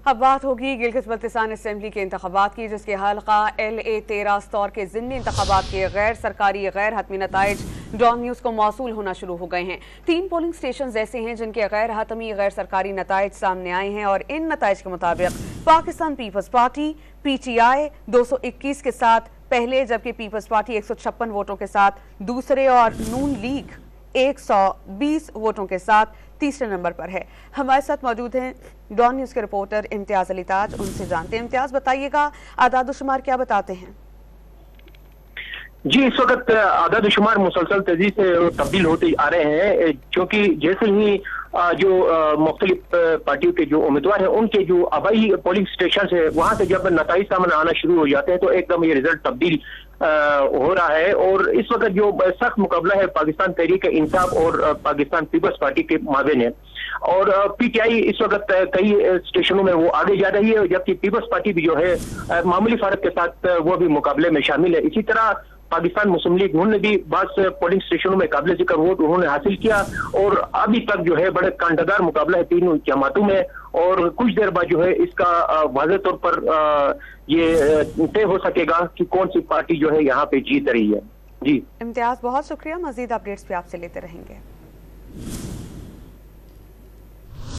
अब बात होगी गिलगित बल्तिस्तान असेंबली के इंतखाबात की, जिसके हल्का LA-13 स्तर के ज़िमनी इंतखाबात के गैर सरकारी गैर हतमी नताइज डॉन न्यूज़ को मौसूल होना शुरू हो गए हैं। 3 पोलिंग स्टेशन ऐसे हैं जिनके गैर हतमी गैर सरकारी नताइज सामने आए हैं और इन नताइज के मुताबिक पाकिस्तान पीपल्स पार्टी PTI 221 के साथ पहले, जबकि पीपल्स पार्टी 156 वोटों के साथ दूसरे और नून लीग 120 वोटों के साथ तीसरे नंबर पर है। हमारे साथ मौजूद हैं डॉन न्यूज़ के रिपोर्टर इम्तियाज अली ताज, उनसे जानते हैं। इम्तियाज, बताइएगा आदाद-ओ-शुमार क्या बताते हैं? जी, इस वक्त आदाद-ओ-शुमार मुसलसल तेजी से तब्दील होते आ रहे हैं, क्योंकि जैसे ही जो मुख्तलिफ पार्टियों के जो उम्मीदवार हैं उनके जो आबाई पोलिंग स्टेशन है वहां से जब नताइज सामने आना शुरू हो जाते हैं तो एकदम ये रिजल्ट तब्दील हो रहा है। और इस वक्त जो सख्त मुकाबला है पाकिस्तान तहरीक इंसाफ और पाकिस्तान पीपल्स पार्टी के माबेन है। और PTI इस वक्त कई स्टेशनों में वो आगे जा रही है, जबकि पीपल्स पार्टी भी जो है मामूली फारक के साथ वो भी मुकाबले में शामिल है। इसी तरह पाकिस्तान मुस्लिम लीग उन्होंने भी बास पोलिंग स्टेशनों में काबिल जिक्र वोट उन्होंने हासिल किया और अभी तक जो है बड़े कांटादार मुकाबला है तीनों जमातों में। और कुछ देर बाद जो है इसका वाज़ेह तौर पर ये तय हो सकेगा कि कौन सी पार्टी जो है यहाँ पे जीत रही है। जी इम्तियाज, बहुत शुक्रिया। मजीद अपडेट्स भी आपसे लेते रहेंगे।